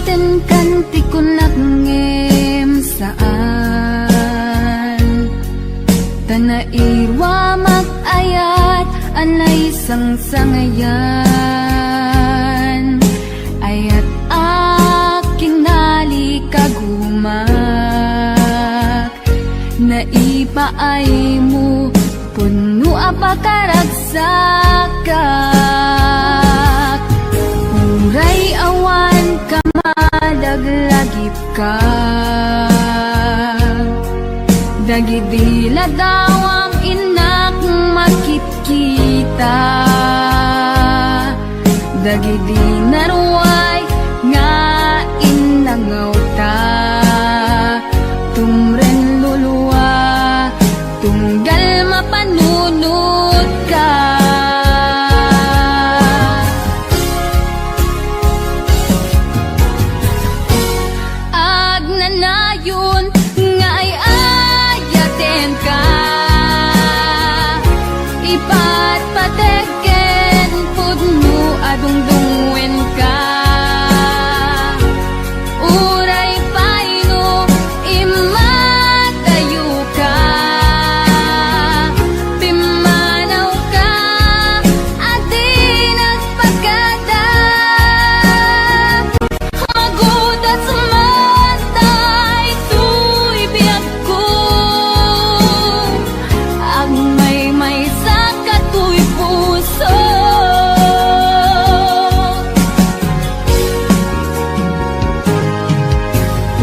Ipaten kanti ko nakngem saan Tanairwa mag-ayat anay sang-sangayan Ayat aking nalikagumak Naipaay mo puno apakaragsakak Uray awan ka madaglagip ka Dagidila daw ang inak makikita Dagidi naruay nga inangaw ta Tumren luluwa tunggal mapanunod ka Agnanayon nga ay ayaten ka Ipatpateken pudno adungdungwen ka Uray paino imatayo ka Pimanaw ka adi nagpagada Magudat sumantay tuy biyag ko Ang may sa katuy puso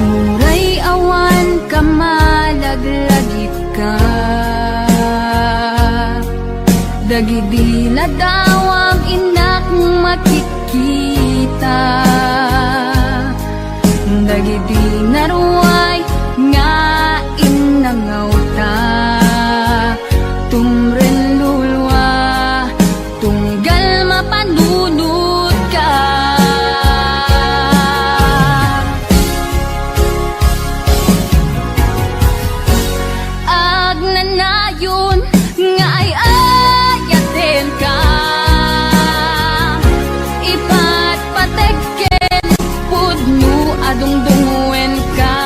Uray awan ka malaglagip ka Dagidila daw ang inak makikita Dagidi naruay nga inangaw ta Tumren lulwa tunggal mapanunod ka Agnanayon nga ay ayaten ka Ipatpateken pudno adungdungwen ka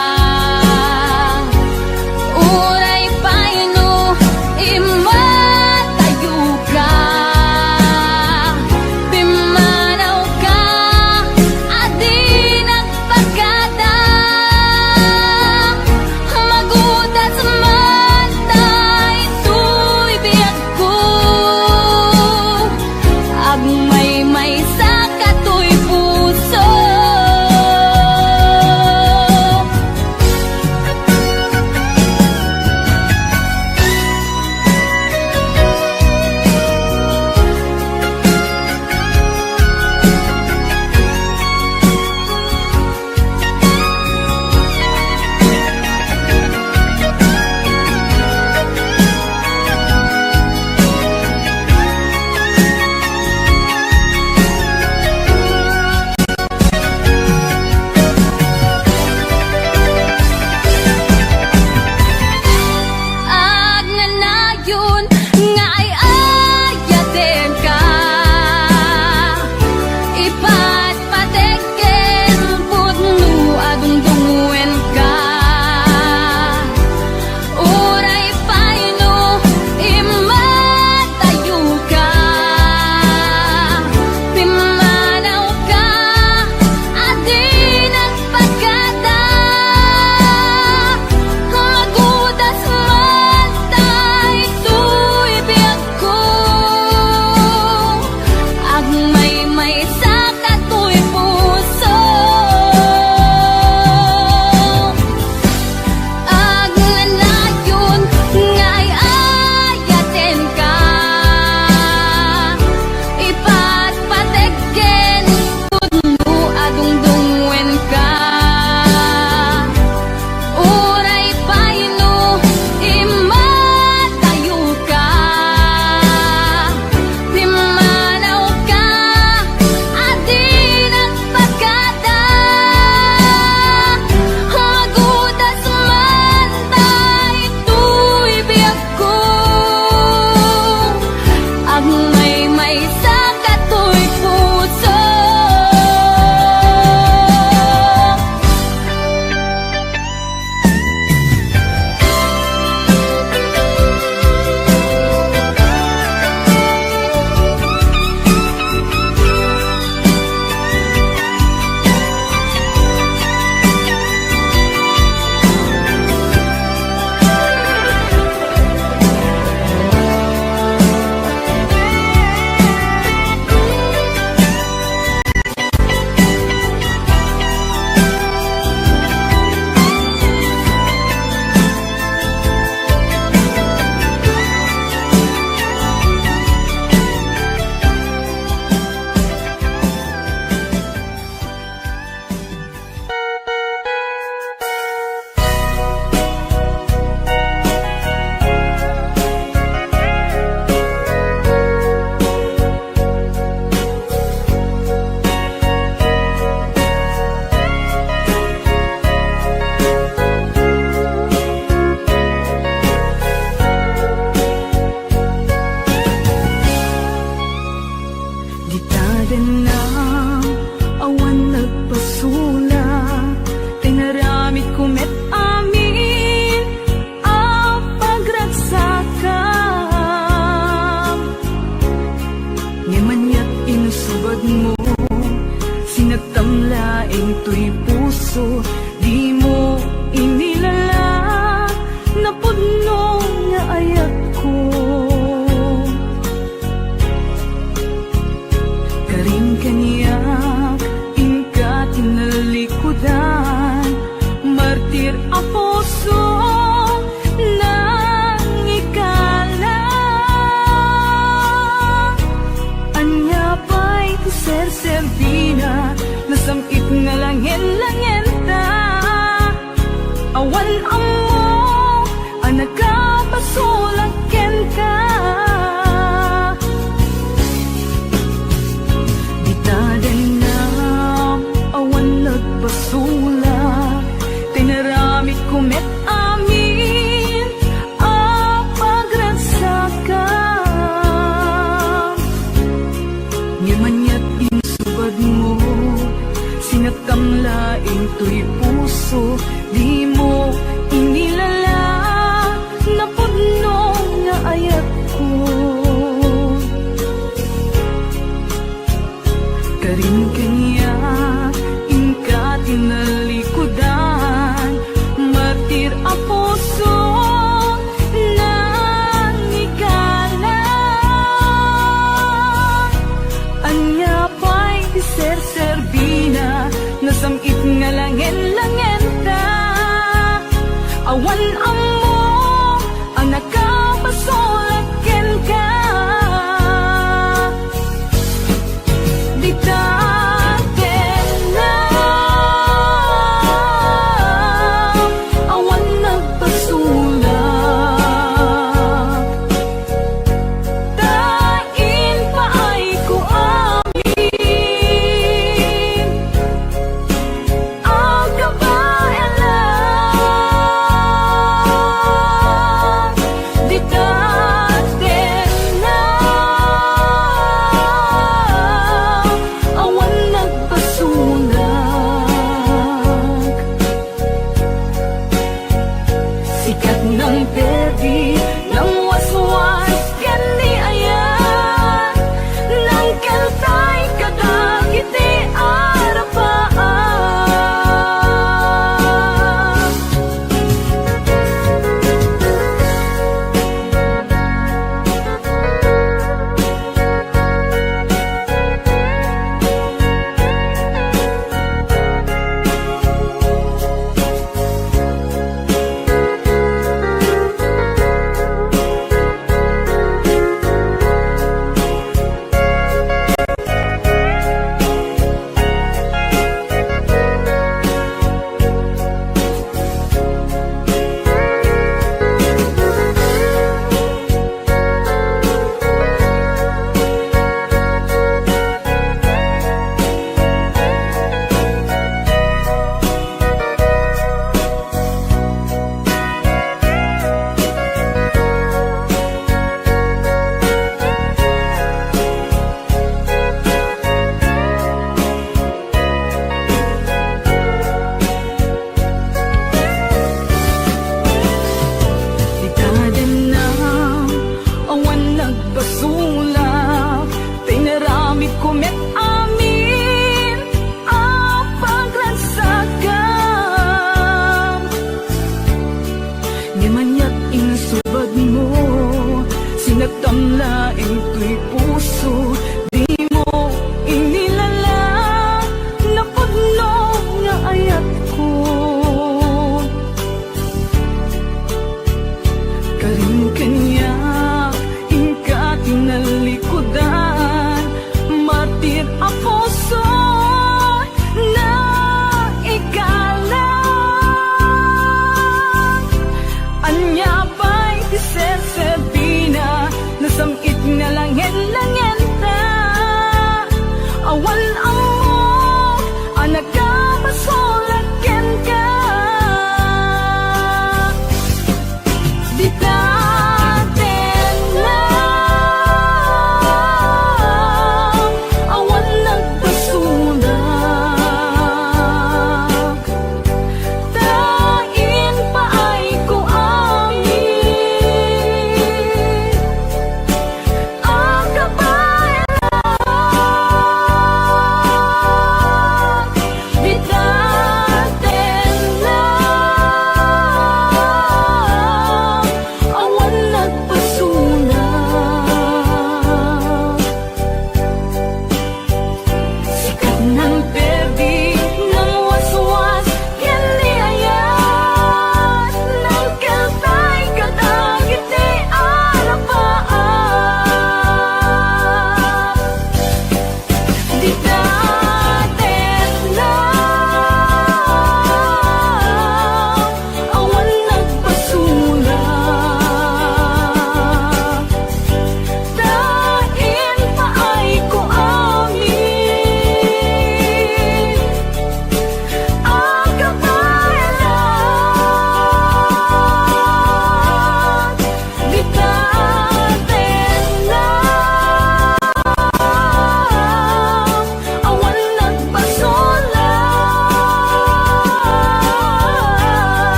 Uray paino imatayo ka Pimanaw ka adi nagpagada Magudat sumantay tuy biyag ko Agmay sa katuy puso puso, di mo inilala na puno nga ayat ko. Karing kaniyak, ingka tinalikudan, martir a puso nang ikala. Anya pa'y ser-servina, nasamit nga langin-langin ta. Awan amo, anak ka pasulaken ka. Ditadanam, awan nagpasula, tinaramit kumet amin, pagragsaka. Ngimanyat insubad mo, sinatamlaing to'y puso, di mo inilala na puno nga ayat ko. Karin kanya, ingka tinalikudan, martir a puso nang ikala. Anya pa'y ser-servina, nasamit nga langin-langin ta. Awan amo, anak ka pasulaken ka. Ditaken na, awan nagpasulak, tain pa ay ko amin. Ang kabaelan,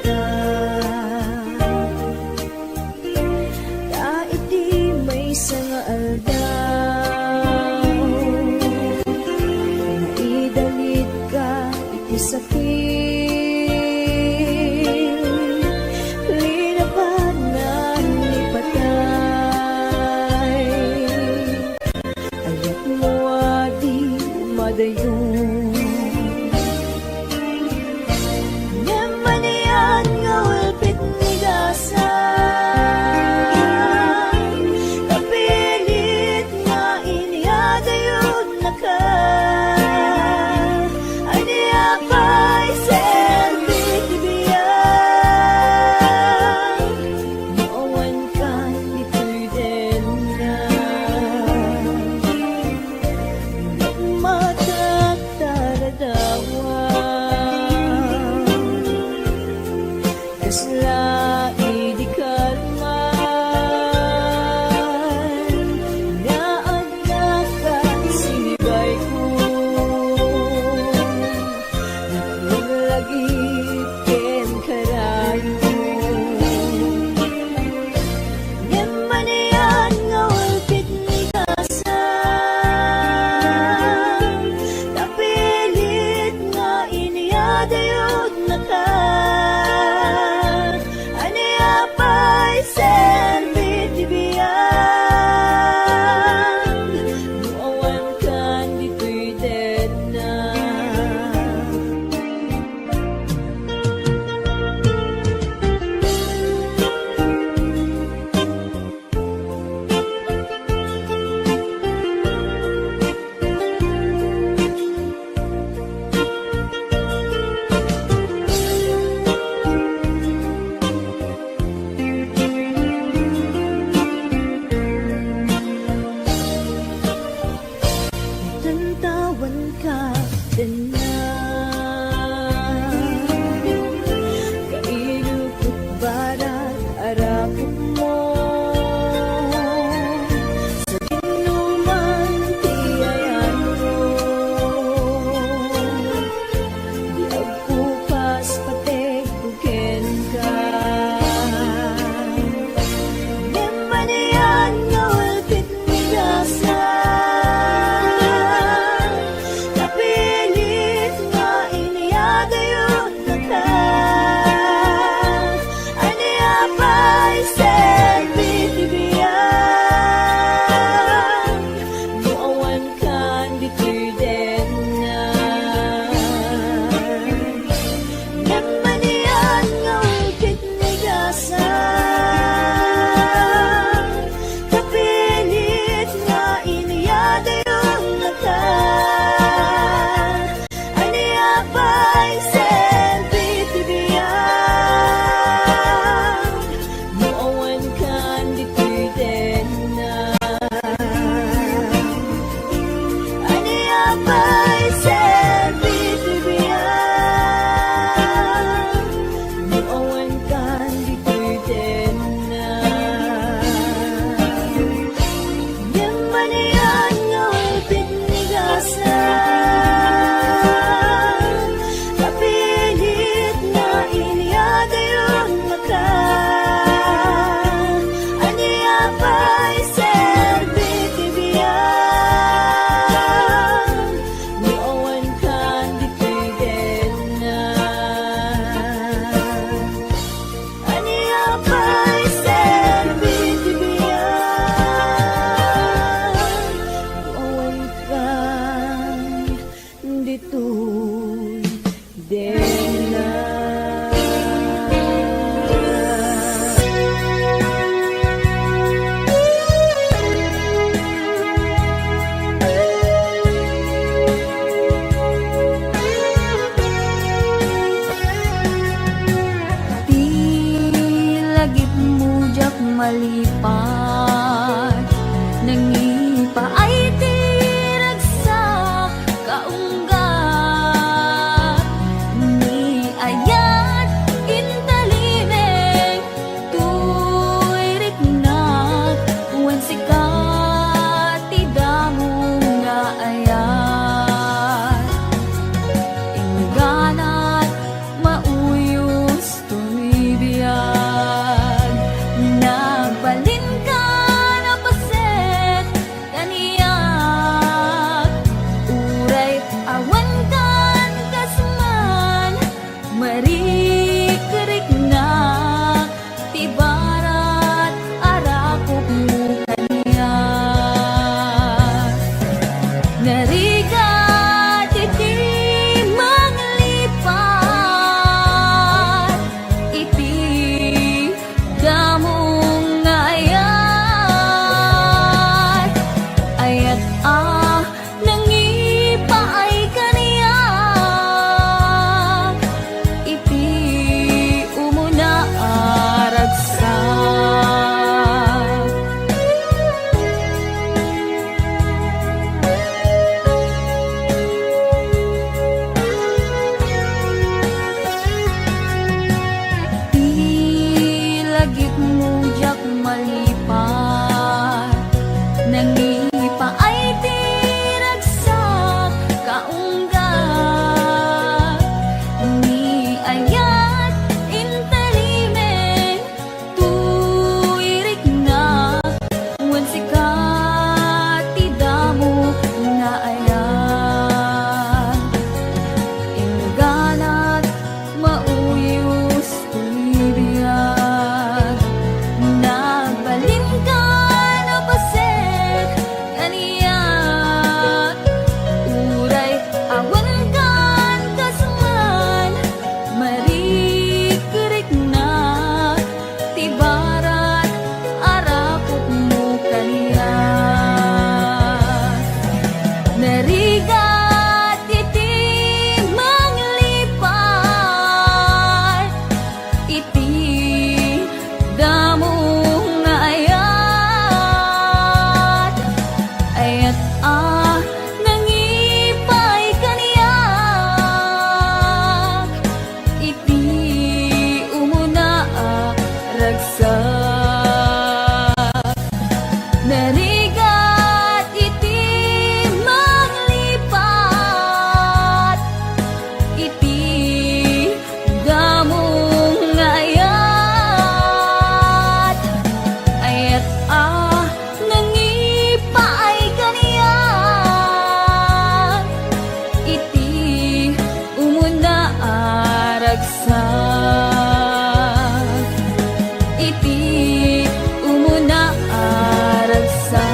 ka. Kahit di may sanga aldaw, maidalit ka iti sakit, linabanan ni patay, ayat mo adi madayon. Nemanian nga ulpit ni gasan, kapilit nga iniadayod na ka. Aniya pa'y senbit ibiyan, maawan ka ito'y din na. Matataradawan, kasla di kalman, naanak ka sinibay ko, naglagip ken karayo. Nemanian nga ulpit ni gasan, kapilit nga iniadayod na ka. Aniya pa'y senbit ibiyan, nuawan kan dito'y dead na. Tantawan ka din na, kailukot barat arapot mo, sa ginuman tiyayan mo, di agpupas patek buken ka. Nemanian nga ulpit ni gasan, kapilit nga iniadayod na ka. Aniya pa'y senbit ibiyan, nuawan kan dito'y din na. Nemanian nga ulpit ni gasan, kapilit nga iniadayod na ka. Aniya pa'y senbit ibiyan, nuawan kan dito'y din na. Aniya pa'y senbit ibiyan, nuawan kan dito'y din na. Nemanian nga ulpit ni gasan, kapilit nga iniadayod na ka. Aniya pa'y senbit ibiyan, nuawan kan dito'y din na. Aniya pa'y senbit ibiyan, nuawan kan dito'y din na. Di lagip mo jak malipat, nangipa ay tiragsak kaunggat, ni ayat intalimeng tuy riknat, wen sikat tidamong nga ayat, ingganat mauyos tumi palipat. Nangipa ay tiragsak kaunggat, ni ayat intalimen tuirik na wan sikat tidamo nga ayat. Inganat mauyos tuibiyag, nagbalin ka na pasek kaniyat. Uray awan kan kasman marikerik na tibarat arakok mo kaniyat. Narigat iti manglipat, iti damo nga ayat. Ayat nangipay kaniyak, iti umuna ragsak. Narigat iti manglipat, iti damo nga ayat. Ayat nangipay kaniyak, iti umuna ragsak. Iti umuna ragsak.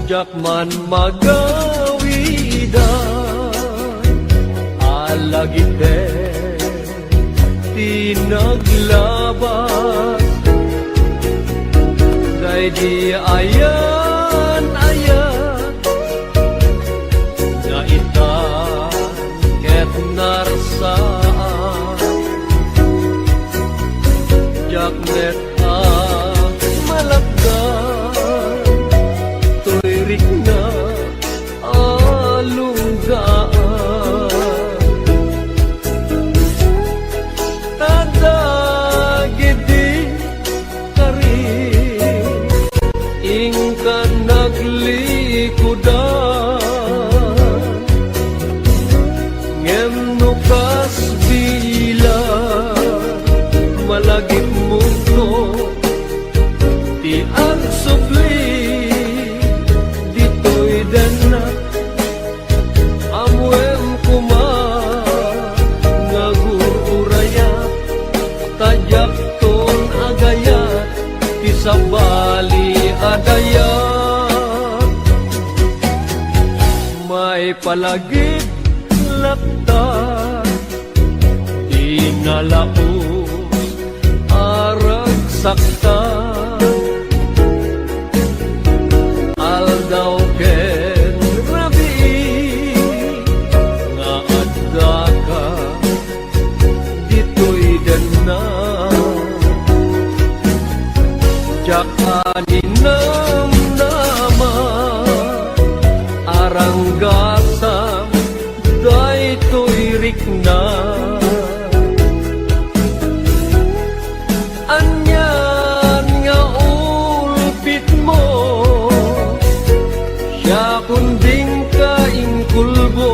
Jakman magawidan alagite tinaglaban, day di ayan na ita ket narsaan. Jaknet malagdan tuirik na alunggaan, tadagidi karin ingkan naglikudan. Ngem nukas bila malagip mundo ti ang supli dito'y dana amwem kuma ngagururaya tajak ton agayat ti sabali adayat. May palagip laktan inalaos arag saktan, aldaw ken rabi nga adda ka dito'y dana. Jakanin naman aranggasam daytoy rikna. Anyan nga ulpit mo siya kunding kaingkulbo.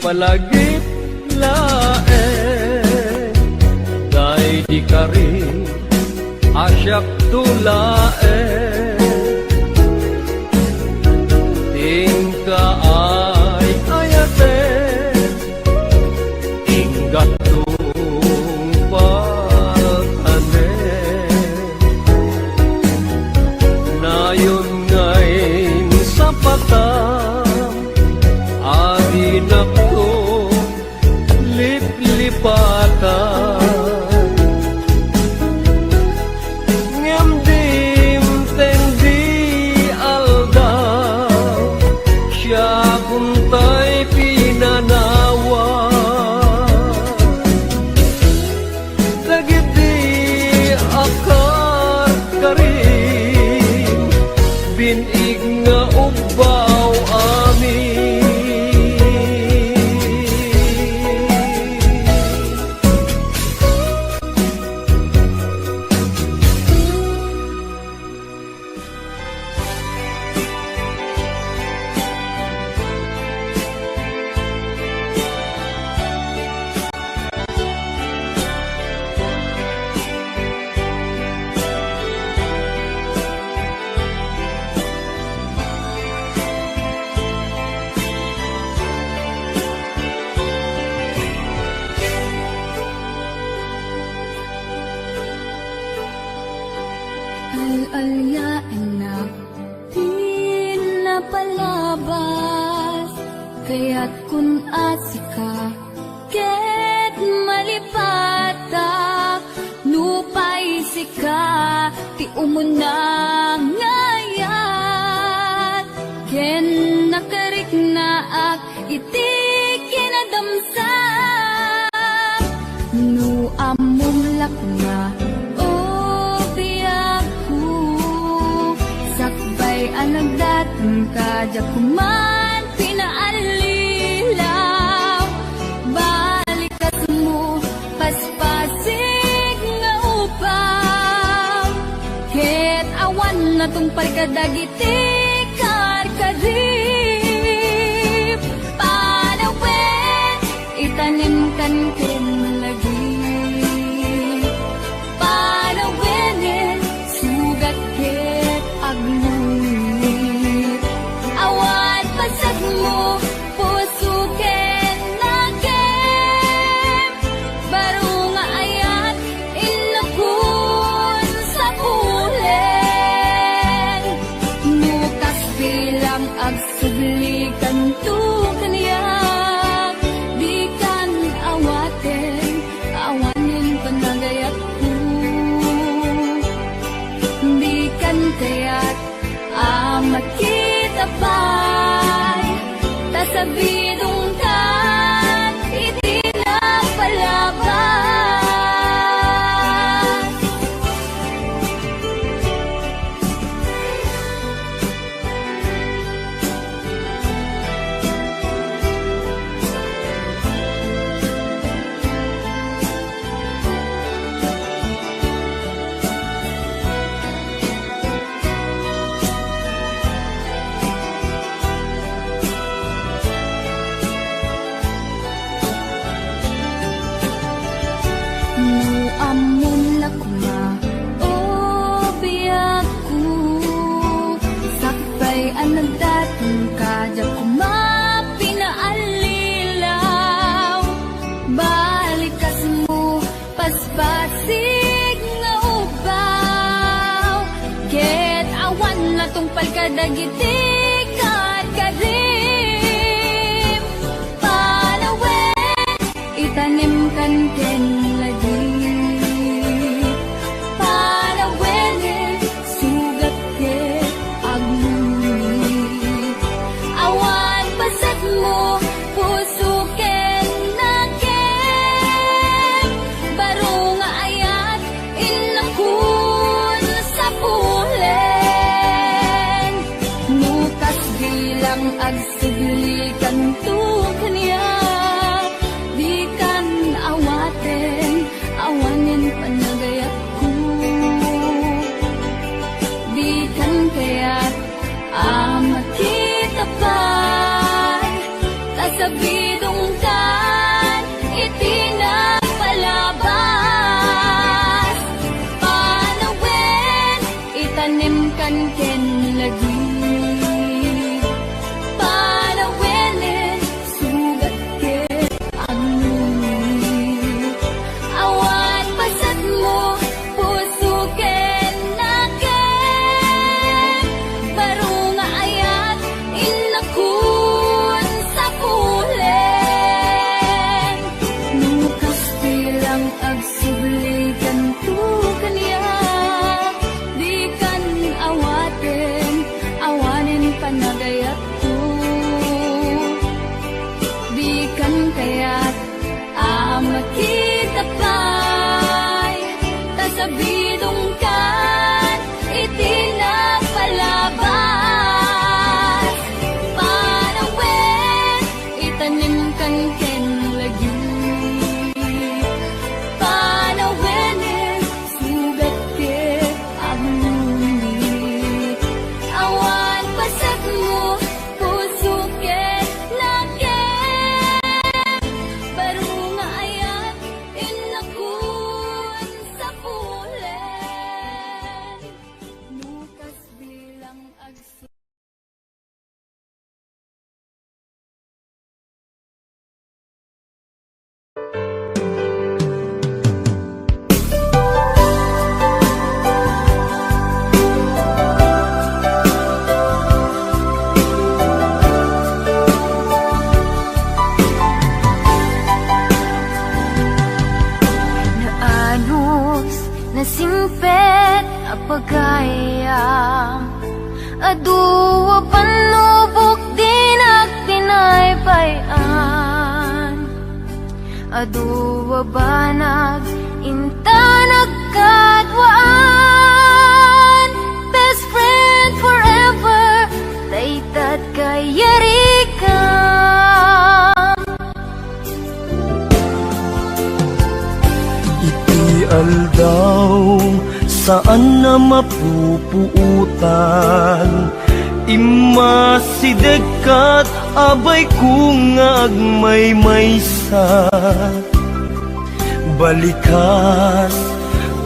palagip laeng day di kari asyak tulaeng tingka ay ayate inggat tumpatane nayon ngayon sa patang aginak ko liplipatan ngem dim tendi aldaw siya kuntay pinanawa dagiti akar karim binig nga ubaw amin Al-alyain na pinapalabas kaya't kun asika ket malipata nupay sika ti umuna ngayat ken nakarik na ak iti kinadamsak nu amumlak na anagdatang kadya kuman pinaalilaw balikat mo paspasig nga upaw ket awan na tong palkadagiti karkarip panawin itanim kan ken lagi panawin sugat ket aglu mo puso ken nakem baro nga ayat inakun sa pulen nukas bilang agsublikan tu kaniya di kan awaten awanin panagayat ko di kan kayat amat kita pa sa bidong kan itinapalabas amun lakma o biyaku sakbay anagdatang kadya kuma pinaalilaw balikas mo paspasig nga ubaw ket awan na tong palkadagiti karkarim panawen itanim kan ken agsublikan tu kaniya di kan awaten singpet apagayam Aduwa panubok dinak tinaybayan Aduwa banag intanag kadwaan Best friend forever Daytat kayarikan Iti aldaw saan na mapupuutan Imasidekat abay kung agmaymaysa Balikas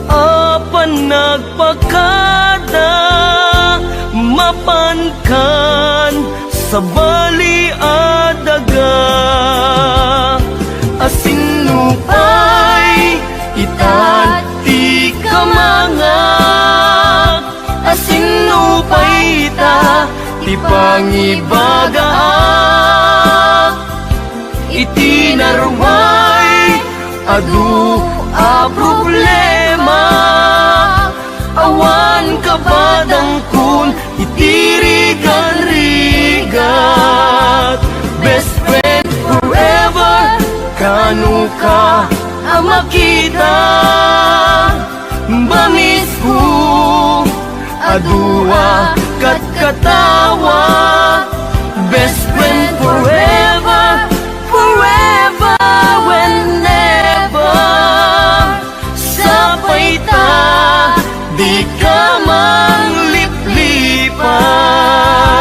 apan nagpakada Mapankan sa bali adaga Asinupay itati kamangak Asinupay ita ti pangibagaak Iti narway adu a problema Awan kabadang kun itirigan-rigat Best friend forever kanu ka amakita Bamisku adua kat katawa Best friend forever, forever whenever Sapay ta di ka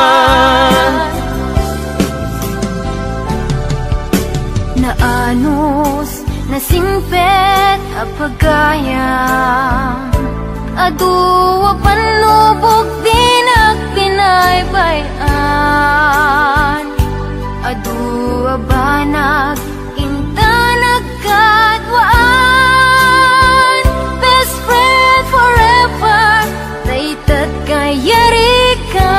mangliplipan Naanos na singpet apagayam Aduwa panubok dinak pinaybayan Aduwa banag intanag kadwaan Best friend forever Daytat kayarikan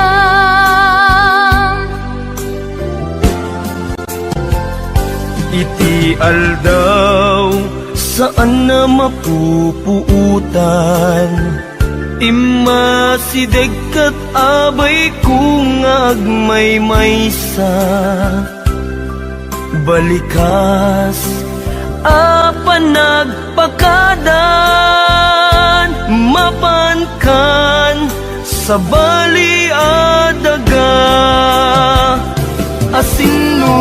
Iti aldaw saan na mapupuutan Imasidekat abay kung agmaymaysa Balikas apan nagpakadan Mapankan sa bali adaga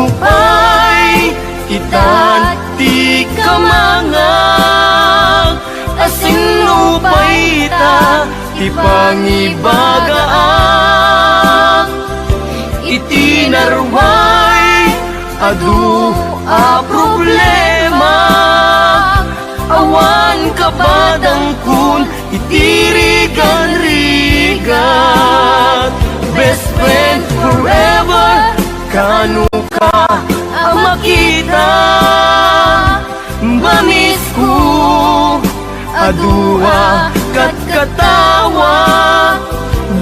Asinupay itati kamangag Asinupay ita ti pangibagaak Iti narway adu a problema Awan kabadang kun itirigan-rigat Best friend forever kanu ka amakita Bamisku adua kat katawa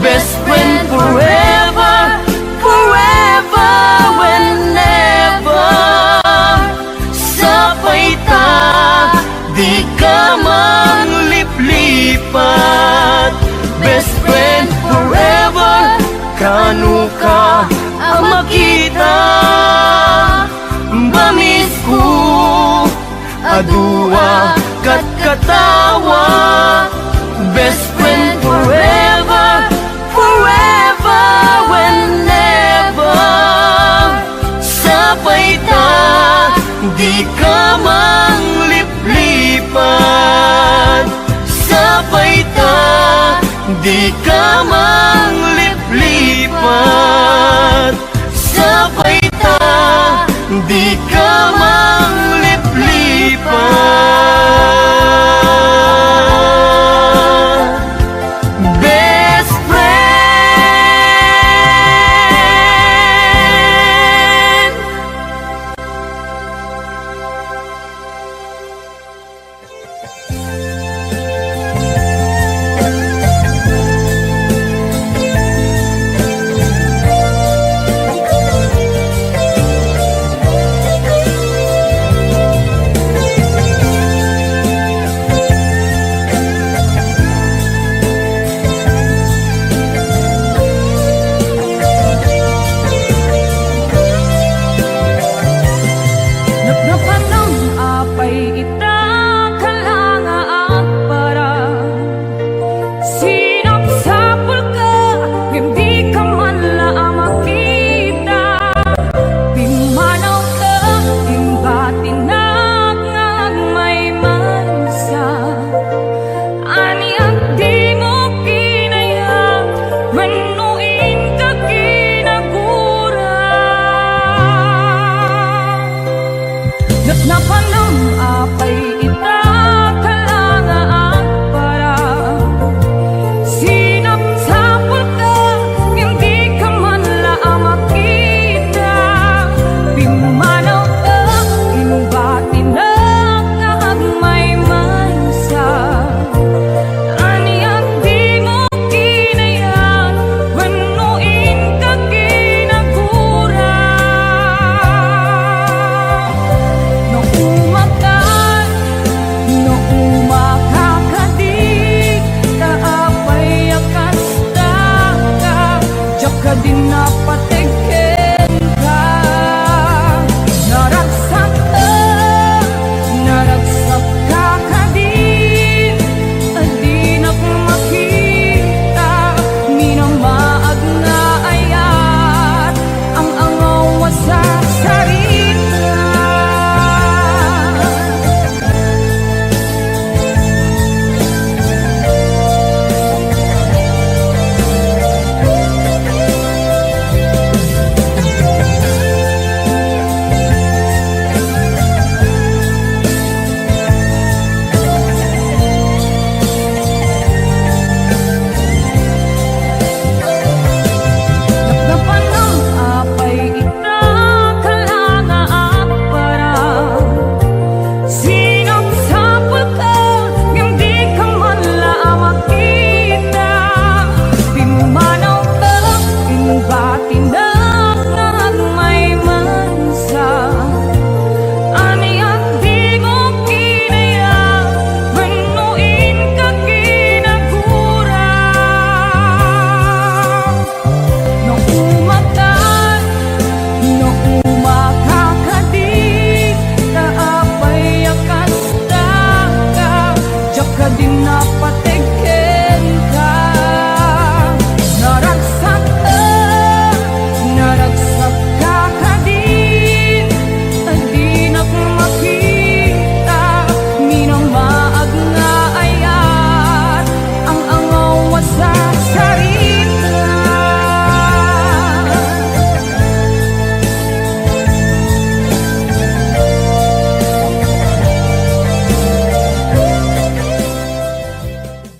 Best friend forever, forever whenever Sapay ta di ka mangliplipat Best friend forever kanu ka amakita Bamisku adua kat katawa Best friend forever, forever whenever Sapay ta di ka mangliplipan Sapay ta di ka mangliplipan Sapay ta di ka mangliplipan Best friend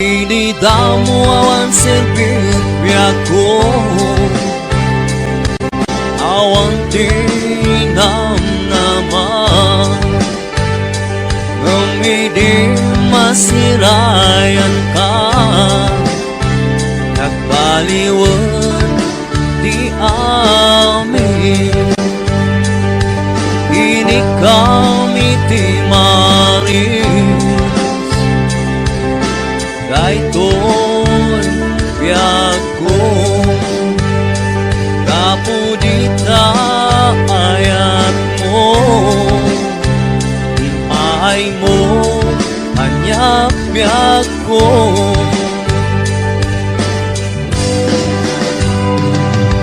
Inidamo awan serbiako, awan tinam naman, ngumidi masirayan ka, nagbaliwan di amin. Ini kami timaris, daytoy biyago, kapudita ayat mo, imay mo, anyap biyago.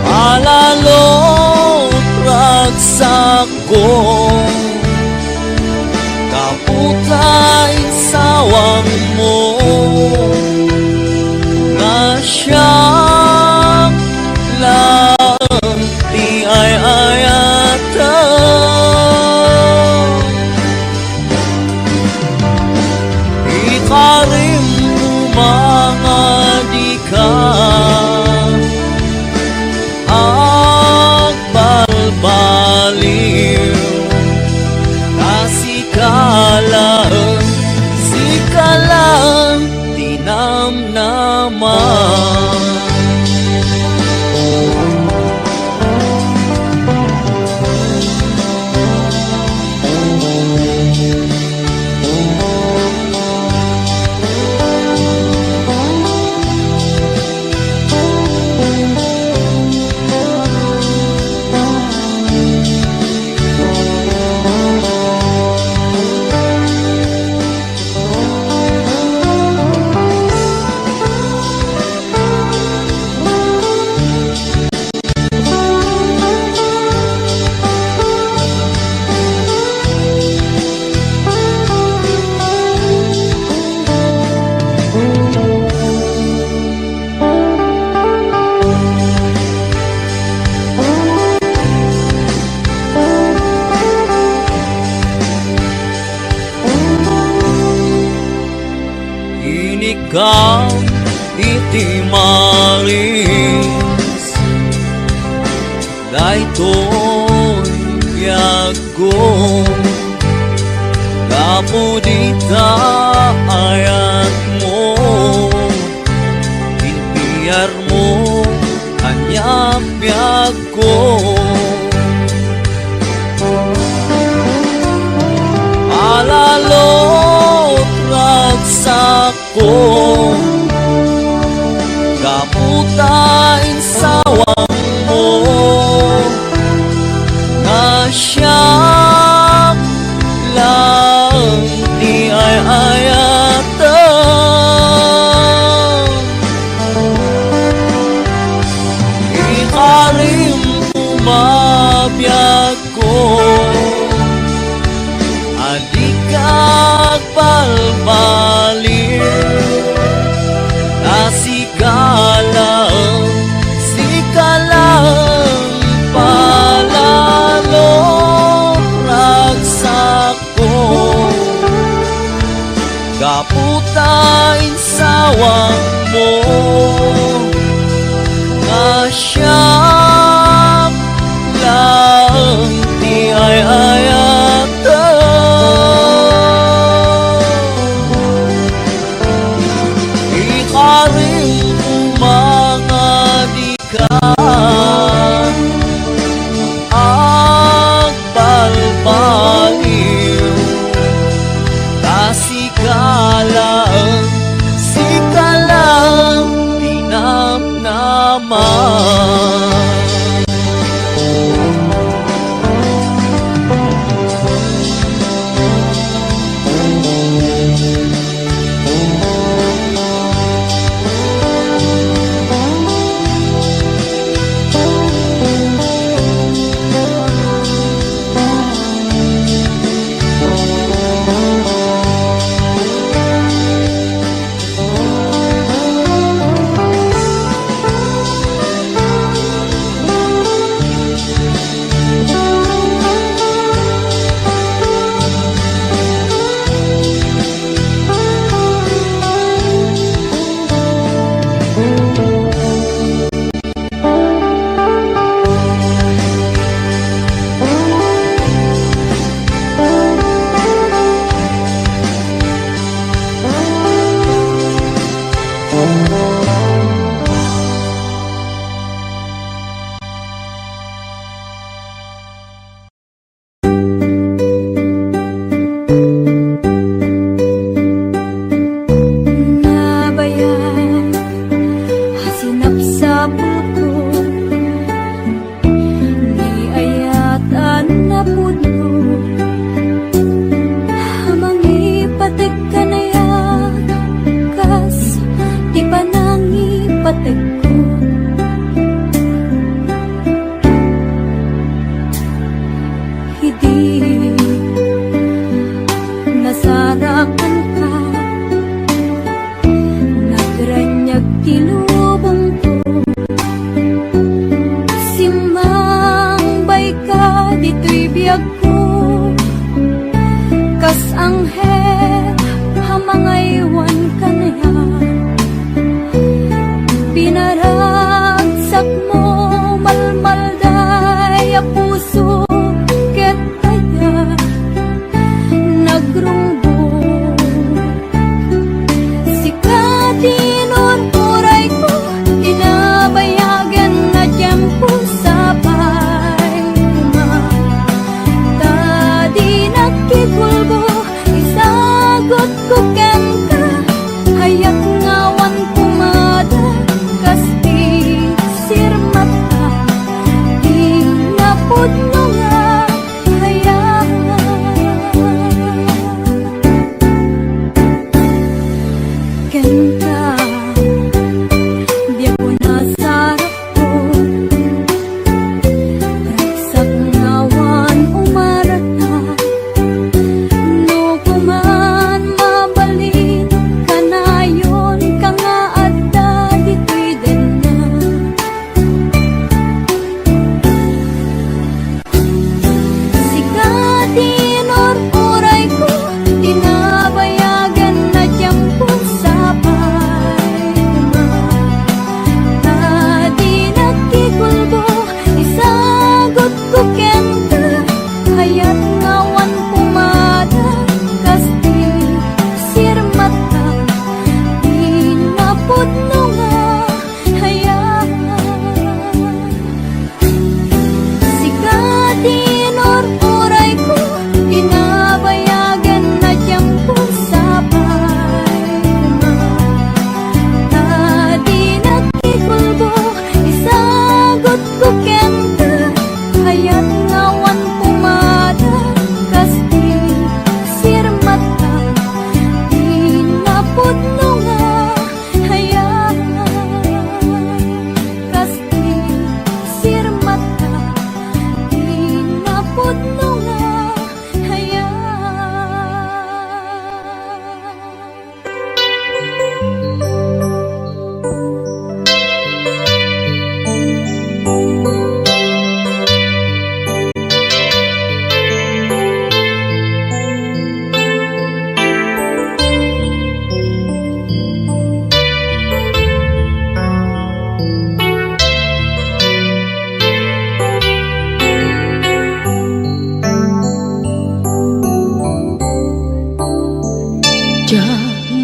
Alalot ragsako, kaputay sawang mo, nga siyang lang di ay ayatan. Ikarim mga di ka agbalbaliw, sikalan dinamnaman. Ikaw itimaris, daytoy biyago, kapudita ayat mo, pinpiyar mo, anyap biyago. Alalot ragsako, kaputain sawang mo, nga siyang lang di ay ayatan. Ikarim umabiyag ko, adikag balbaliw, sikalang palalo ragsako, kaputain sawang mo, nga siyang lang di ay ayatan. Ikarim mga di ka agbalbaliw, sikalang dinamnaman.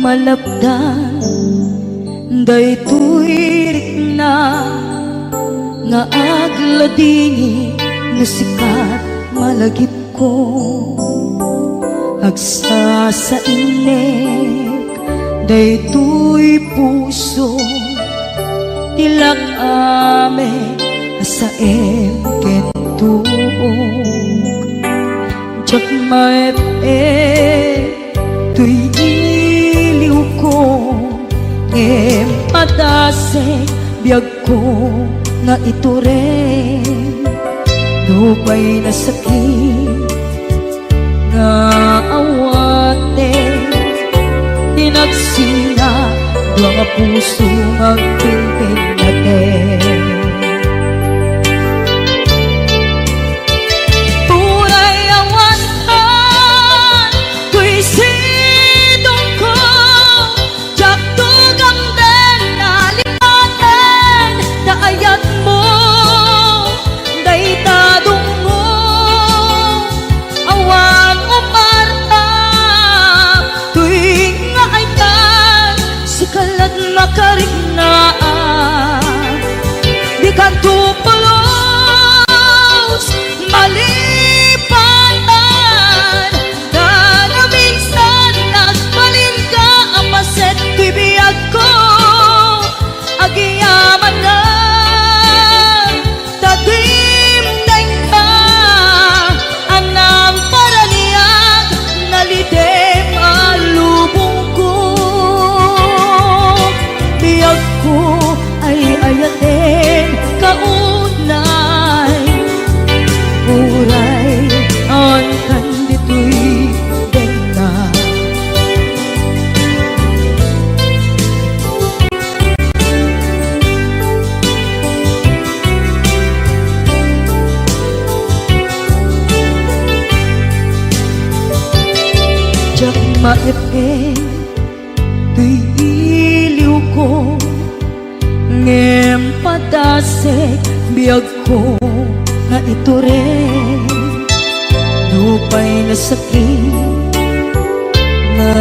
malabdan daytoy rikna nga agladini nga sikat malagip ko agsa sa inek daytoy puso tilak ame sa kentuog jak maep tuy iliw ko padase biyag ko nga ito rin lupay na sakit nga awate tinagsina mga puso magpilpil natin tunay awantan tuy sidong ko jak tugang den nalipaten daayat mo daytadong mo awan umarta tuwing nga ay tan sikalat makariknaan di ka tupulos malipatan na minsan nagbalin ka ang paset bibiyag ko agiyaman na tatimdeng ka anang paraniyag nalidem alubong ko biyag ko ay ayatin kaunay uray ang kandito'y dena jak maepe tuy iliw ko ngem padasek biyag ko nga ito rin lupay na sakit nga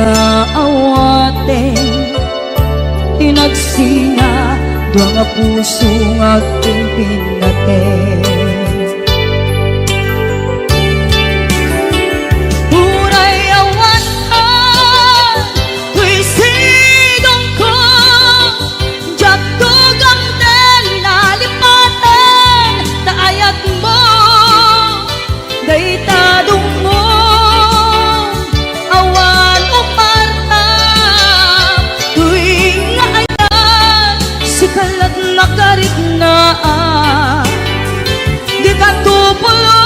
awate tinagsina dua nga puso nga pinpinaten Uray awantan tuy sidong ko jak tugang den nalipaten daayat mo daytadong mo awan umarta tuwing nga ayan sikalat makariknaan di ka tupulos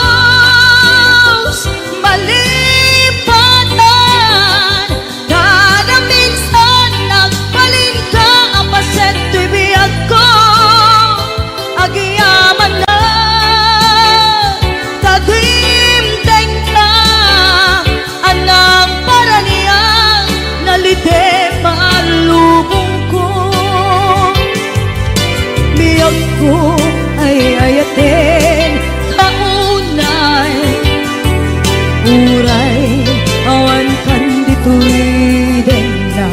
malipatan kada minsan nagbalin ka ang paset tuy biyag ko agiyaman na tatimdeng ka anang paraniyang nalidem alubong ko biyag ko ay ayatin kaunay uray awan kandito'y dena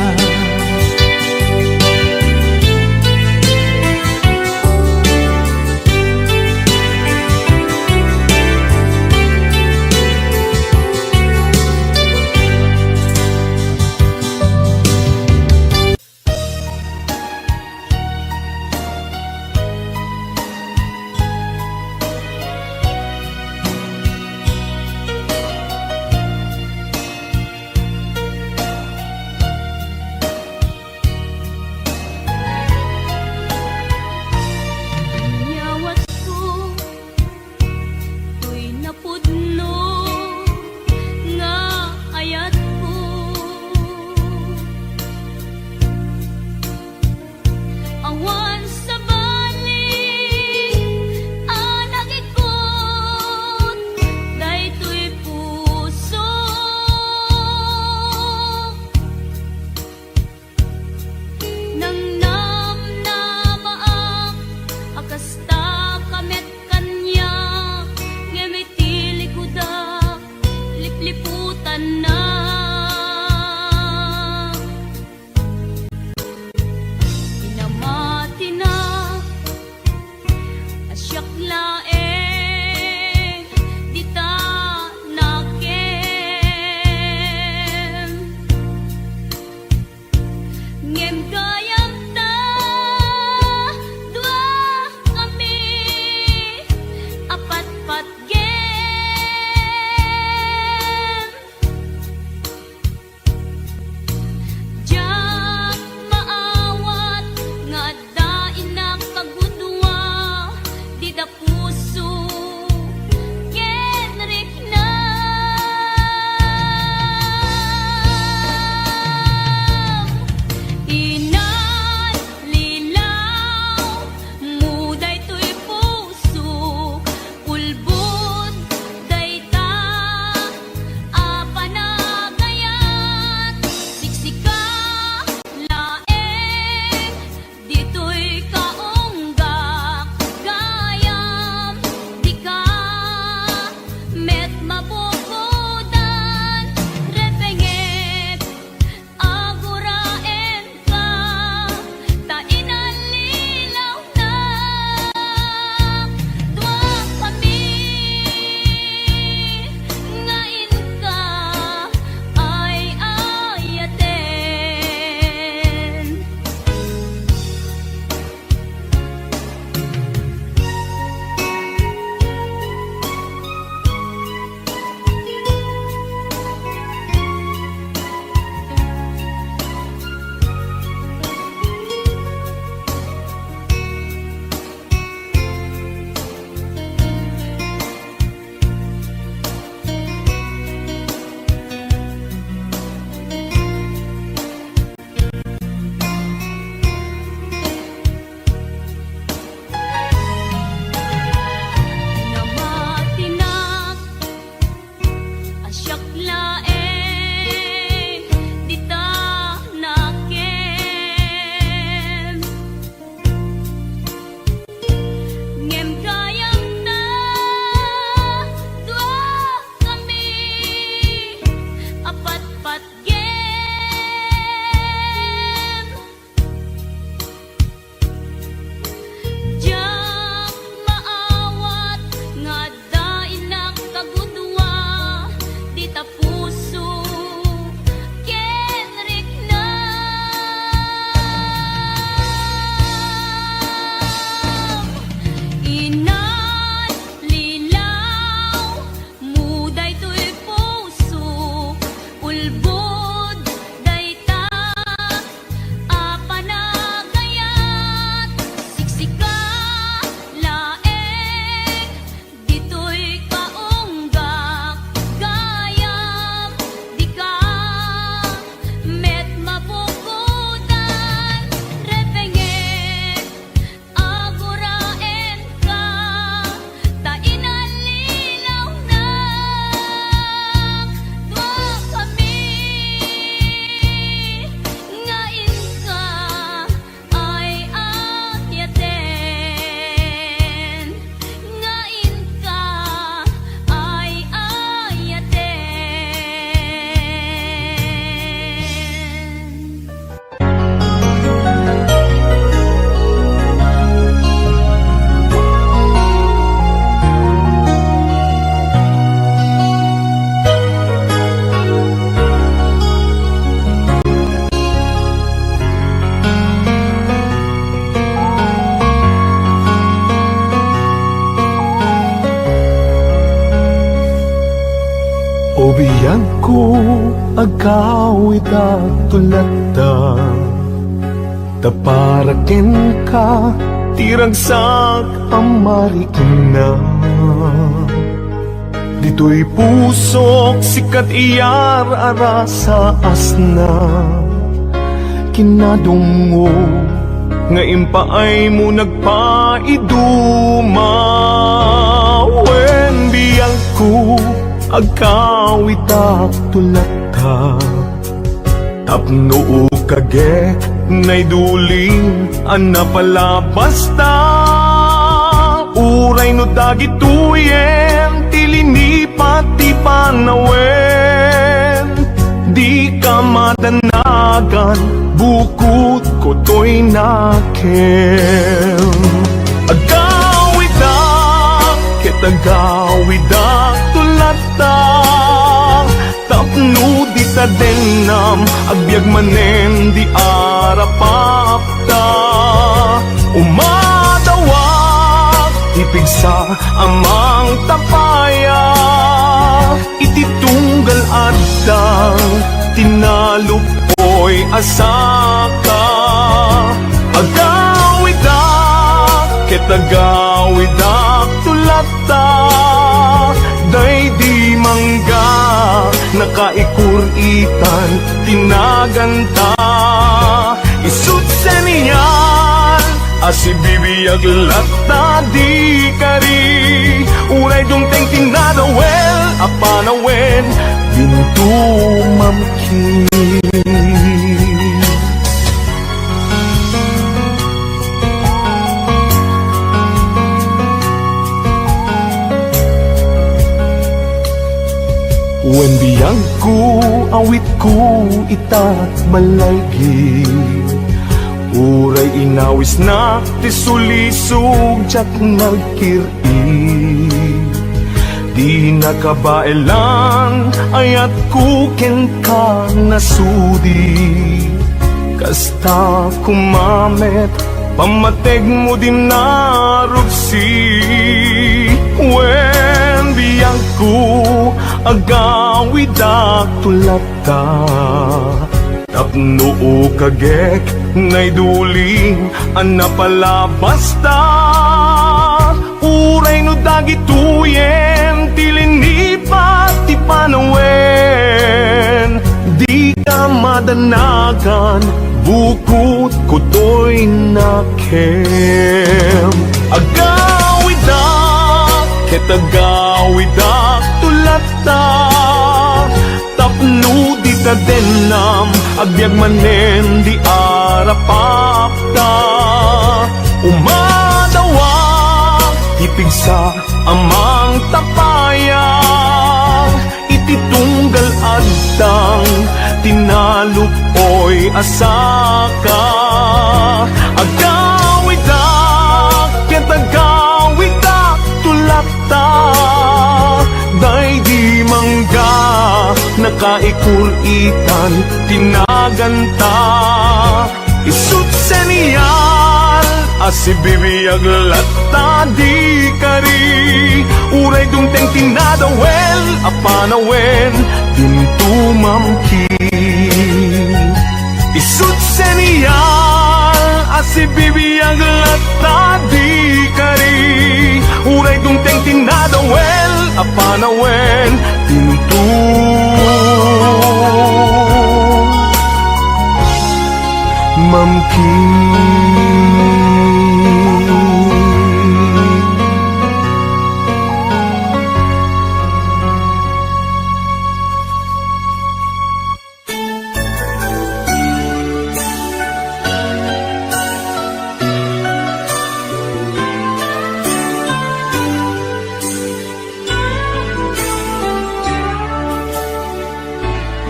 agawid at tulata taparaken ka tiragsak ang marikina dito'y pusok sikat iyar ara sa asna kinadungo nga impaay mo nagpaiduma wen biyang ko agkawit at tulata tapno kage nay duling ana pala basta uray no dagituyen tilini pati panawen di ka madanagan bukod ko to'y nakem agawid ang kitagawid ang tulata tapno di ta denam agbyag manen di arapapta umadawak ipigsa amang tapaya ititunggal adang tinalupoy asaka agawidak kitagawidak tulata day di mangga nakaikuritan tinaganta isut seniyan asibibiyag lata di kari uray dumteng tinadawel apanawen bintu mamkin wen biyang ko awit ko itat malaygi uray inawis na tisulisog jak nagkiri di nakabaelan ayat ko ken ka nasudi kasta kumamet pamateg mo din narupsi wen biyang ko agawid ak tulata tapno kagek nay duling ana pala basta uray no dagituyen tilini pati panawen di ka madanagan bukod ko to'y nakem agawid ak kitagawid ak tulata tapno di ta denam agbyag manen di arapapta umadawak ipigsa amang tapayang ititunggal adang tinalupoy asaka agawidak kitagawidak tulata day di mangga nakaikuritan tinaganta isut seniyal asibibiyag lata di kari uray dumteng tinadawel apanawen bintu mamkin isut seniyal asibibiyag lata di kari uray dumteng tinadawel apanawen bintu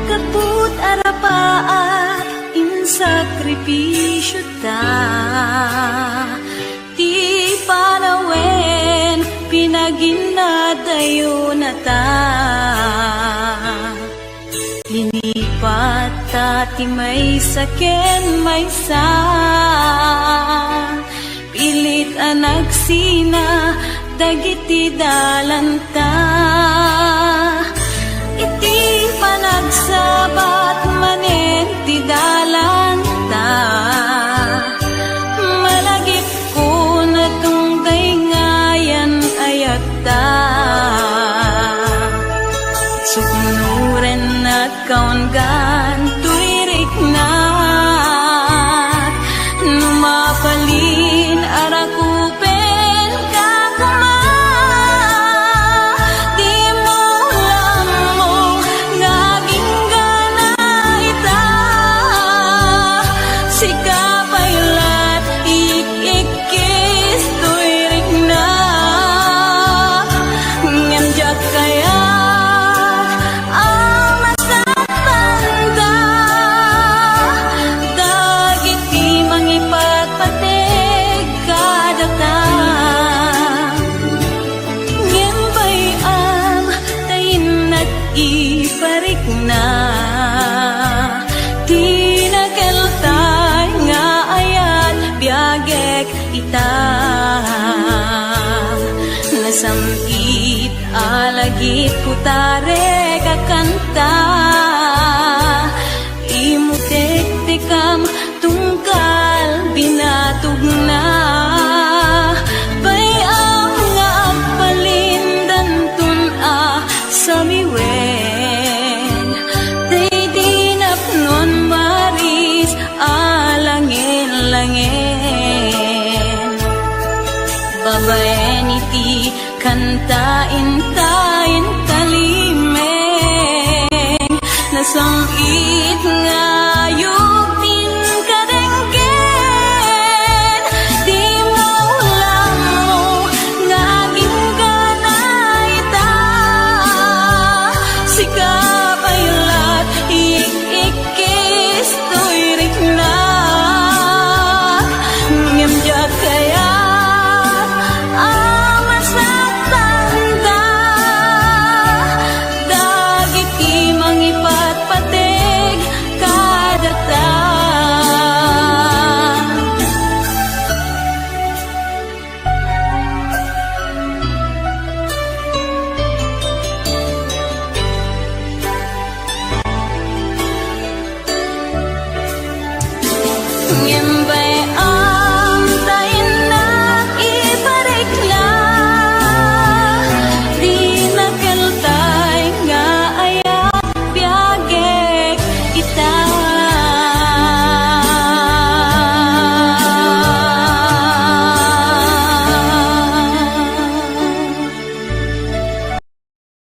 Kaput arapaat in sakripisyo ta ti panawen pinaginadayo na ta linipat ta ti may saken may sa pilit anagsina dagiti dalanta iti panag Sabat manen ti dalan ta, malagip ko na tungkay ngayan ayat ta. Suknuren at kaungan tuirik na, numapalin arakupen ka kuma. Di mo lamo ngaging gana ita, sikapaylat ikikis tuirik na. Nganjak kaya ang masapanda, dagit di mangipatpatig kadata. Ngem bayam tayin nag-iparik na, tinagaltay nga ayat biyagek ita. Nasamkit alagit kutare kakanta, imutek tekam tungka